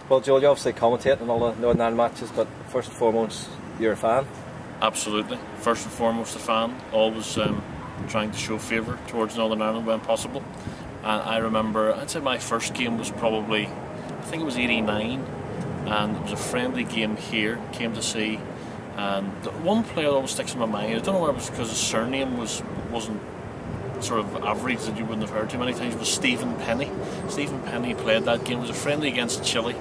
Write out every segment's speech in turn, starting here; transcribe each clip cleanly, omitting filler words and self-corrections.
Well, Joel, you obviously commentate on all the Northern Ireland matches, but first and foremost, you're a fan. Absolutely. First and foremost a fan, always trying to show favour towards Northern Ireland when possible. And I remember, I'd say my first game was probably, I think it was '89, and it was a friendly game here, came to see, and the one player that always sticks in my mind, I don't know whether it was because his surname wasn't sort of average that you wouldn't have heard too many times, was Stephen Penny. Stephen Penny played that game. It was a friendly against Chile.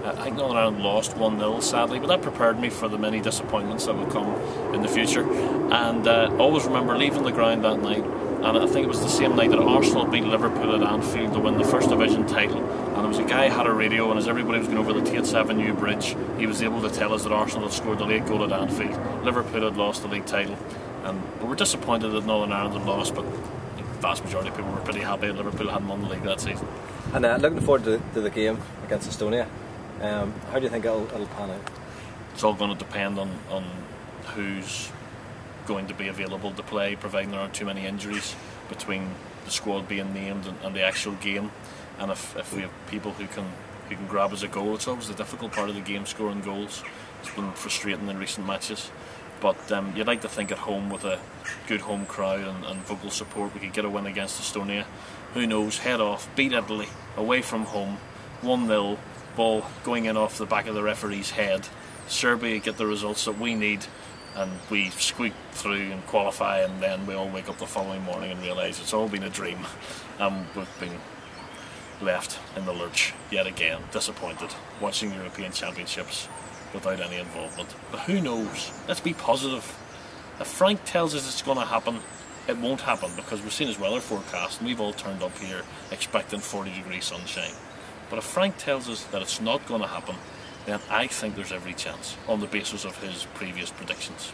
I think Northern Ireland lost 1-0 sadly, but that prepared me for the many disappointments that would come in the future. And I always remember leaving the ground that night, and I think it was the same night that Arsenal beat Liverpool at Anfield to win the First Division title. And there was a guy who had a radio, and as everybody was going over the Tate's Avenue Bridge, he was able to tell us that Arsenal had scored the late goal at Anfield, Liverpool had lost the league title, and we were disappointed that Northern Ireland had lost, but the vast majority of people were pretty happy that Liverpool hadn't won the league that season. And looking forward to the game against Estonia. How do you think it'll pan out? It's all going to depend on who's going to be available to play, providing there aren't too many injuries between the squad being named and the actual game. And if we have people who can grab us a goal, it's always the difficult part of the game, scoring goals. It's been frustrating in recent matches. But you'd like to think at home with a good home crowd and vocal support we could get a win against Estonia. Who knows, head off, beat Italy, away from home, 1-0, ball going in off the back of the referee's head. Serbia get the results that we need, and we squeak through and qualify, and then we all wake up the following morning and realise it's all been a dream. We've been left in the lurch yet again, disappointed, watching European Championships without any involvement. But who knows? Let's be positive. If Frank tells us it's going to happen, it won't happen, because we've seen his weather forecast and we've all turned up here expecting 40-degree sunshine. But if Frank tells us that it's not going to happen, then I think there's every chance on the basis of his previous predictions.